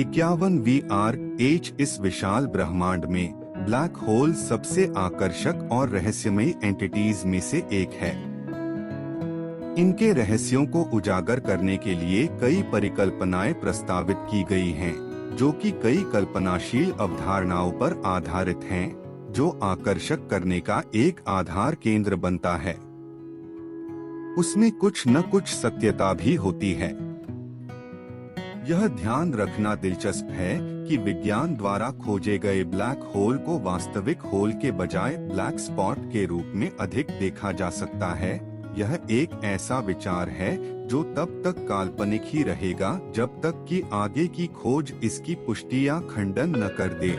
51 इस विशाल ब्रह्मांड में ब्लैक होल सबसे आकर्षक और रहस्यमयी एंटिटीज में से एक है। इनके रहस्यों को उजागर करने के लिए कई परिकल्पनाएं प्रस्तावित की गई हैं, जो कि कई कल्पनाशील अवधारणाओं पर आधारित हैं, जो आकर्षक करने का एक आधार केंद्र बनता है। उसमें कुछ न कुछ सत्यता भी होती है। यह ध्यान रखना दिलचस्प है कि विज्ञान द्वारा खोजे गए ब्लैक होल को वास्तविक होल के बजाय ब्लैक स्पॉट के रूप में अधिक देखा जा सकता है। यह एक ऐसा विचार है जो तब तक काल्पनिक ही रहेगा जब तक कि आगे की खोज इसकी पुष्टि या खंडन न कर दे।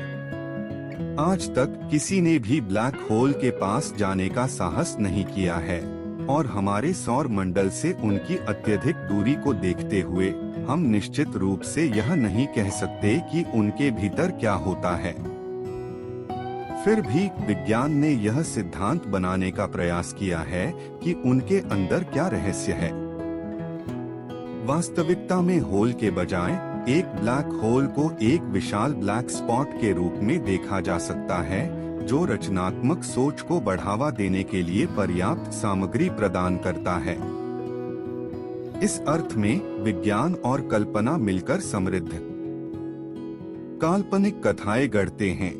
आज तक किसी ने भी ब्लैक होल के पास जाने का साहस नहीं किया है, और हमारे सौर मंडल से उनकी अत्यधिक दूरी को देखते हुए हम निश्चित रूप से यह नहीं कह सकते कि उनके भीतर क्या होता है। फिर भी विज्ञान ने यह सिद्धांत बनाने का प्रयास किया है कि उनके अंदर क्या रहस्य है। वास्तविकता में होल के बजाय एक ब्लैक होल को एक विशाल ब्लैक स्पॉट के रूप में देखा जा सकता है, जो रचनात्मक सोच को बढ़ावा देने के लिए पर्याप्त सामग्री प्रदान करता है। इस अर्थ में विज्ञान और कल्पना मिलकर समृद्ध काल्पनिक कथाएं गढ़ते हैं।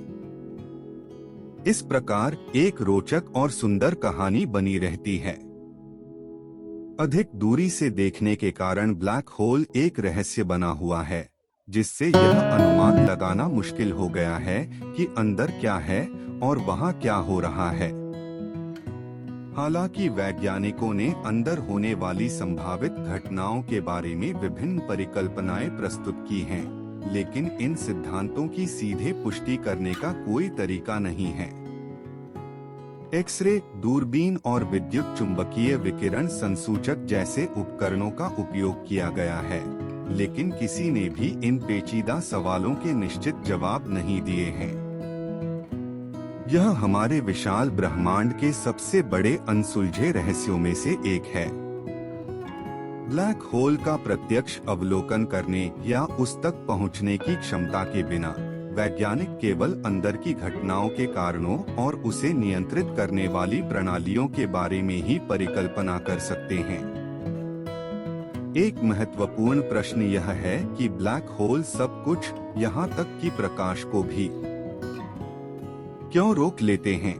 इस प्रकार एक रोचक और सुंदर कहानी बनी रहती है। अधिक दूरी से देखने के कारण ब्लैक होल एक रहस्य बना हुआ है, जिससे यह अनुमान लगाना मुश्किल हो गया है कि अंदर क्या है और वहां क्या हो रहा है। हालांकि वैज्ञानिकों ने अंदर होने वाली संभावित घटनाओं के बारे में विभिन्न परिकल्पनाएं प्रस्तुत की हैं, लेकिन इन सिद्धांतों की सीधे पुष्टि करने का कोई तरीका नहीं है। एक्सरे, दूरबीन और विद्युत चुंबकीय विकिरण संसूचक जैसे उपकरणों का उपयोग किया गया है, लेकिन किसी ने भी इन पेचीदा सवालों के निश्चित जवाब नहीं दिए हैं। यह हमारे विशाल ब्रह्मांड के सबसे बड़े अनसुलझे रहस्यों में से एक है। ब्लैक होल का प्रत्यक्ष अवलोकन करने या उस तक पहुंचने की क्षमता के बिना वैज्ञानिक केवल अंदर की घटनाओं के कारणों और उसे नियंत्रित करने वाली प्रणालियों के बारे में ही परिकल्पना कर सकते हैं। एक महत्वपूर्ण प्रश्न यह है कि ब्लैक होल सब कुछ, यहाँ तक कि प्रकाश को भी, क्यों रोक लेते हैं।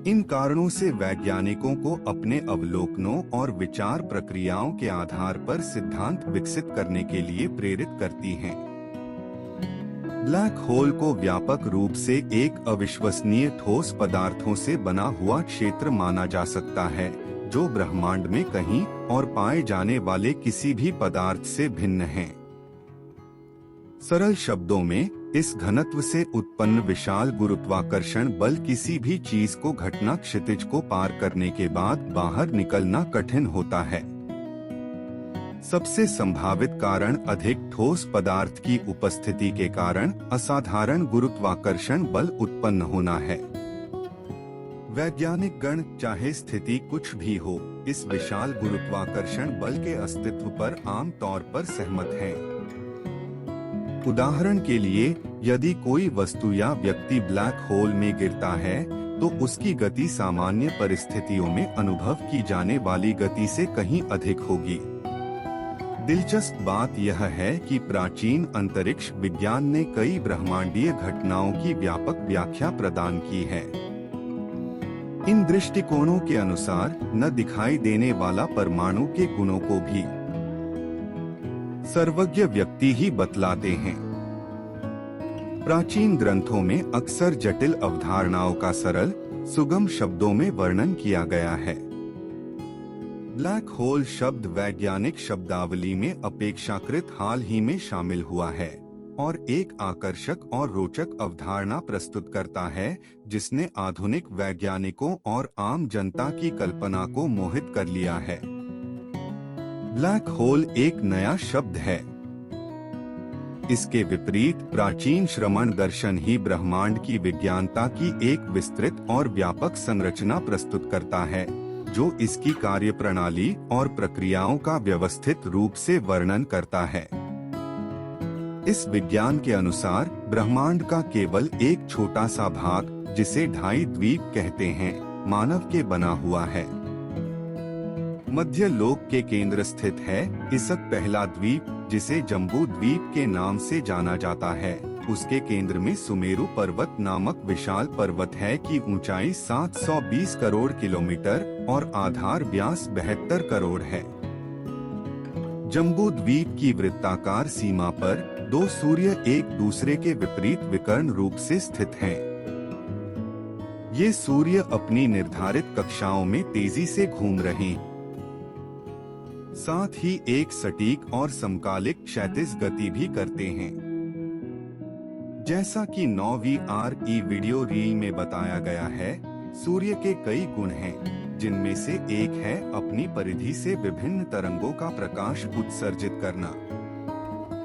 इन कारणों से वैज्ञानिकों को अपने अवलोकनों और विचार प्रक्रियाओं के आधार पर सिद्धांत विकसित करने के लिए प्रेरित करती हैं। ब्लैक होल को व्यापक रूप से एक अविश्वसनीय ठोस पदार्थों से बना हुआ क्षेत्र माना जा सकता है, जो ब्रह्मांड में कहीं और पाए जाने वाले किसी भी पदार्थ से भिन्न है। सरल शब्दों में, इस घनत्व से उत्पन्न विशाल गुरुत्वाकर्षण बल किसी भी चीज को घटना क्षितिज को पार करने के बाद बाहर निकलना कठिन होता है। सबसे संभावित कारण अधिक ठोस पदार्थ की उपस्थिति के कारण असाधारण गुरुत्वाकर्षण बल उत्पन्न होना है। वैज्ञानिक गण, चाहे स्थिति कुछ भी हो, इस विशाल गुरुत्वाकर्षण बल के अस्तित्व पर आम तौर पर सहमत हैं। उदाहरण के लिए, यदि कोई वस्तु या व्यक्ति ब्लैक होल में गिरता है, तो उसकी गति सामान्य परिस्थितियों में अनुभव की जाने वाली गति से कहीं अधिक होगी। दिलचस्प बात यह है कि प्राचीन अंतरिक्ष विज्ञान ने कई ब्रह्मांडीय घटनाओं की व्यापक व्याख्या प्रदान की है। इन दृष्टिकोणों के अनुसार न दिखाई देने वाला परमाणु के गुणों को भी सर्वज्ञ व्यक्ति ही बतलाते हैं। प्राचीन ग्रंथों में अक्सर जटिल अवधारणाओं का सरल, सुगम शब्दों में वर्णन किया गया है। ब्लैक होल शब्द वैज्ञानिक शब्दावली में अपेक्षाकृत हाल ही में शामिल हुआ है और एक आकर्षक और रोचक अवधारणा प्रस्तुत करता है, जिसने आधुनिक वैज्ञानिकों और आम जनता की कल्पना को मोहित कर लिया है। ब्लैक होल एक नया शब्द है। इसके विपरीत प्राचीन श्रमण दर्शन ही ब्रह्मांड की विज्ञानता की एक विस्तृत और व्यापक संरचना प्रस्तुत करता है, जो इसकी कार्यप्रणाली और प्रक्रियाओं का व्यवस्थित रूप से वर्णन करता है। इस विज्ञान के अनुसार ब्रह्मांड का केवल एक छोटा सा भाग, जिसे ढाई द्वीप कहते हैं, मानव के बना हुआ है। मध्य लोक के केंद्र स्थित है इसक पहला द्वीप, जिसे जम्बू द्वीप के नाम से जाना जाता है। उसके केंद्र में सुमेरु पर्वत नामक विशाल पर्वत है की ऊंचाई 720 करोड़ किलोमीटर और आधार व्यास 72 करोड़ है। जम्बू द्वीप की वृत्ताकार सीमा पर दो सूर्य एक दूसरे के विपरीत विकर्ण रूप से स्थित हैं। ये सूर्य अपनी निर्धारित कक्षाओं में तेजी से घूम रहे हैं, साथ ही एक सटीक और समकालिक क्षैतिज गति भी करते हैं। जैसा कि 9वीं RE वीडियो रील में बताया गया है, सूर्य के कई गुण हैं, जिनमें से एक है अपनी परिधि से विभिन्न तरंगों का प्रकाश उत्सर्जित करना।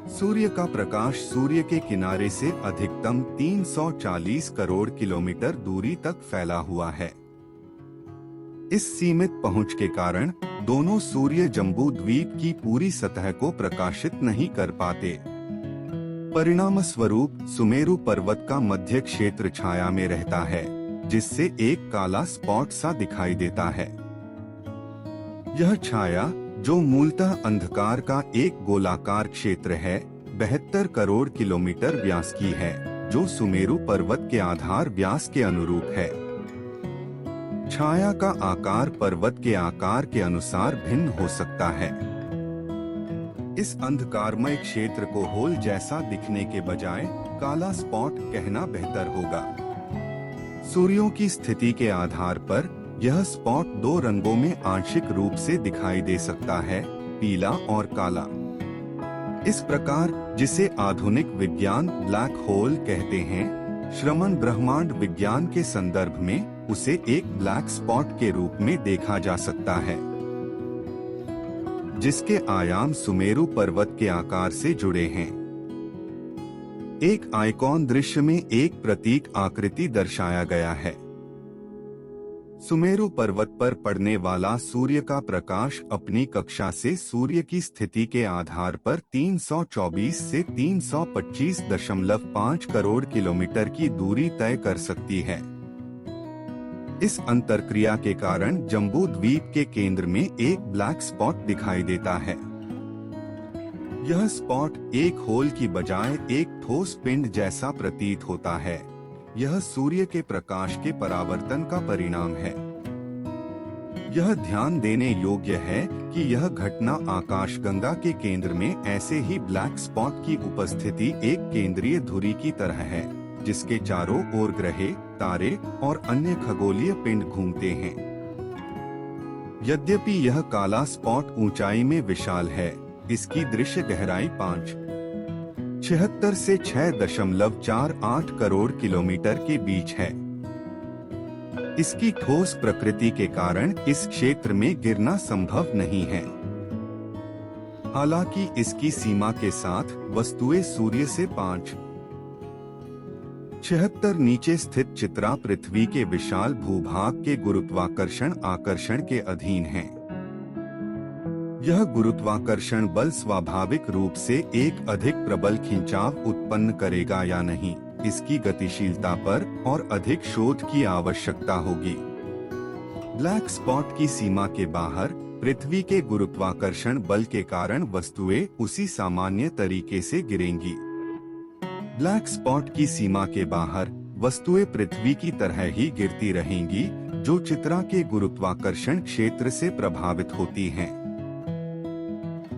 सूर्य का प्रकाश सूर्य के किनारे से अधिकतम 340 करोड़ किलोमीटर दूरी तक फैला हुआ है। इस सीमित पहुंच के कारण दोनों सूर्य जम्बू द्वीप की पूरी सतह को प्रकाशित नहीं कर पाते। परिणाम स्वरूप सुमेरु पर्वत का मध्य क्षेत्र छाया में रहता है, जिससे एक काला स्पॉट सा दिखाई देता है। यह छाया, जो मूलतः अंधकार का एक गोलाकार क्षेत्र है, 72 करोड़ किलोमीटर व्यास की है, जो सुमेरु पर्वत के आधार व्यास के अनुरूप है। छाया का आकार पर्वत के आकार के अनुसार भिन्न हो सकता है। इस अंधकारमय क्षेत्र को होल जैसा दिखने के बजाय काला स्पॉट कहना बेहतर होगा। सूर्यों की स्थिति के आधार पर यह स्पॉट दो रंगों में आंशिक रूप से दिखाई दे सकता है, पीला और काला। इस प्रकार जिसे आधुनिक विज्ञान ब्लैक होल कहते हैं, श्रमण ब्रह्मांड विज्ञान के संदर्भ में उसे एक ब्लैक स्पॉट के रूप में देखा जा सकता है, जिसके आयाम सुमेरु पर्वत के आकार से जुड़े हैं। एक आइकॉन दृश्य में एक प्रतीक आकृति दर्शाया गया है। सुमेरु पर्वत पर पड़ने वाला सूर्य का प्रकाश अपनी कक्षा से सूर्य की स्थिति के आधार पर 324 से 325.5 करोड़ किलोमीटर की दूरी तय कर सकती है। इस अंतरक्रिया के कारण जम्बू द्वीप के केंद्र में एक ब्लैक स्पॉट दिखाई देता है। यह स्पॉट एक होल की बजाय एक ठोस पिंड जैसा प्रतीत होता है। यह सूर्य के प्रकाश के परावर्तन का परिणाम है। यह ध्यान देने योग्य है कि यह घटना आकाशगंगा के केंद्र में ऐसे ही ब्लैक स्पॉट की उपस्थिति एक केंद्रीय धुरी की तरह है, जिसके चारों ओर ग्रह, तारे और अन्य खगोलीय पिंड घूमते हैं। यद्यपि यह काला स्पॉट ऊंचाई में विशाल है, इसकी दृश्य गहराई 5.76 से 6.48 करोड़ किलोमीटर के बीच है। इसकी ठोस प्रकृति के कारण इस क्षेत्र में गिरना संभव नहीं है। हालांकि इसकी सीमा के साथ वस्तुएं सूर्य से 5.76 नीचे स्थित चित्रा पृथ्वी के विशाल भूभाग के गुरुत्वाकर्षण आकर्षण के अधीन है। यह गुरुत्वाकर्षण बल स्वाभाविक रूप से एक अधिक प्रबल खिंचाव उत्पन्न करेगा या नहीं, इसकी गतिशीलता पर और अधिक शोध की आवश्यकता होगी। ब्लैक स्पॉट की सीमा के बाहर पृथ्वी के गुरुत्वाकर्षण बल के कारण वस्तुएं उसी सामान्य तरीके से गिरेंगी। ब्लैक स्पॉट की सीमा के बाहर वस्तुएं पृथ्वी की तरह ही गिरती रहेंगी, जो चित्रा के गुरुत्वाकर्षण क्षेत्र से प्रभावित होती हैं।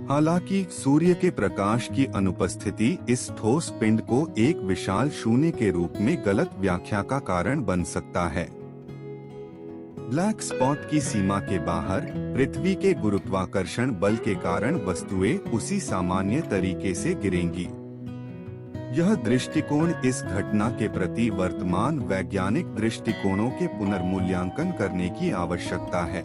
हालांकि सूर्य के प्रकाश की अनुपस्थिति इस ठोस पिंड को एक विशाल शून्य के रूप में गलत व्याख्या का कारण बन सकता है। ब्लैक स्पॉट की सीमा के बाहर पृथ्वी के गुरुत्वाकर्षण बल के कारण वस्तुएं उसी सामान्य तरीके से गिरेंगी। यह दृष्टिकोण इस घटना के प्रति वर्तमान वैज्ञानिक दृष्टिकोणों के पुनर्मूल्यांकन करने की आवश्यकता है।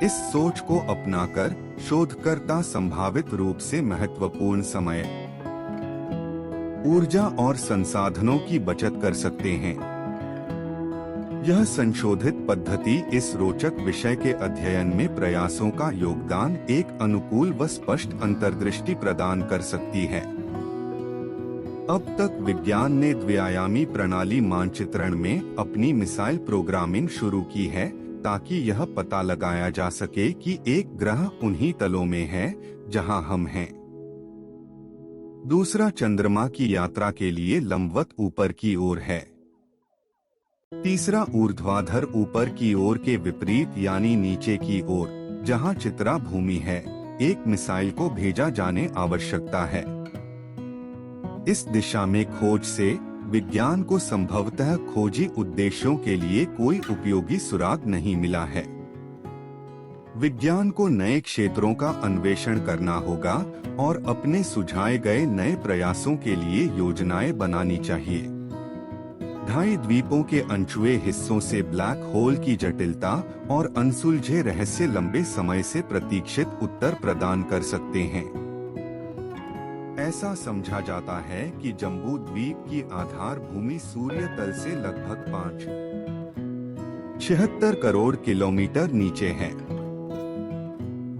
इस सोच को अपनाकर शोधकर्ता संभावित रूप से महत्वपूर्ण समय, ऊर्जा और संसाधनों की बचत कर सकते हैं। यह संशोधित पद्धति इस रोचक विषय के अध्ययन में प्रयासों का योगदान एक अनुकूल व स्पष्ट अंतर्दृष्टि प्रदान कर सकती है। अब तक विज्ञान ने द्विआयामी प्रणाली मानचित्रण में अपनी मिसाइल प्रोग्रामिंग शुरू की है ताकि यह पता लगाया जा सके कि एक ग्रह उन्हीं तलों में है जहां हम हैं। दूसरा चंद्रमा की यात्रा के लिए लंबवत ऊपर की ओर है। तीसरा ऊर्ध्वाधर ऊपर की ओर के विपरीत यानी नीचे की ओर, जहां चित्रा भूमि है, एक मिसाइल को भेजा जाने आवश्यकता है। इस दिशा में खोज से विज्ञान को संभवतः खोजी उद्देश्यों के लिए कोई उपयोगी सुराग नहीं मिला है। विज्ञान को नए क्षेत्रों का अन्वेषण करना होगा और अपने सुझाए गए नए प्रयासों के लिए योजनाएं बनानी चाहिए। ढाई द्वीपों के अनछुए हिस्सों से ब्लैक होल की जटिलता और अनसुलझे रहस्य लंबे समय से प्रतीक्षित उत्तर प्रदान कर सकते हैं। ऐसा समझा जाता है कि जम्बू द्वीप की आधार भूमि सूर्य तल से लगभग 576 करोड़ किलोमीटर नीचे है।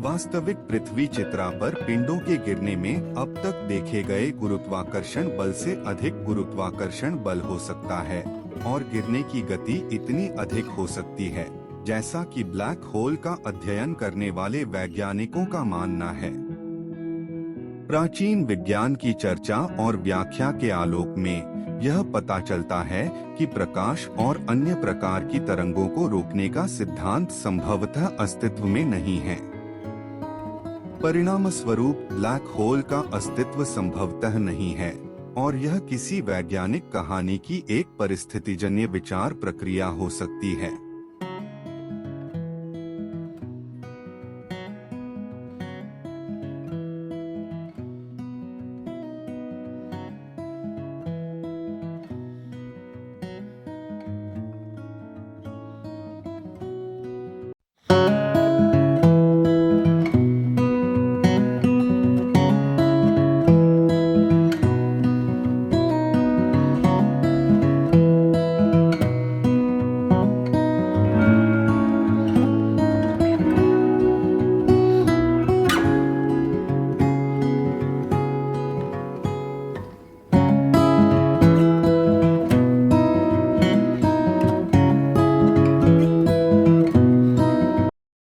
वास्तविक पृथ्वी चित्रा पर पिंडों के गिरने में अब तक देखे गए गुरुत्वाकर्षण बल से अधिक गुरुत्वाकर्षण बल हो सकता है और गिरने की गति इतनी अधिक हो सकती है जैसा कि ब्लैक होल का अध्ययन करने वाले वैज्ञानिकों का मानना है। प्राचीन विज्ञान की चर्चा और व्याख्या के आलोक में यह पता चलता है कि प्रकाश और अन्य प्रकार की तरंगों को रोकने का सिद्धांत संभवतः अस्तित्व में नहीं है। परिणाम स्वरूप ब्लैक होल का अस्तित्व संभवतः नहीं है और यह किसी वैज्ञानिक कहानी की एक परिस्थितिजन्य विचार प्रक्रिया हो सकती है।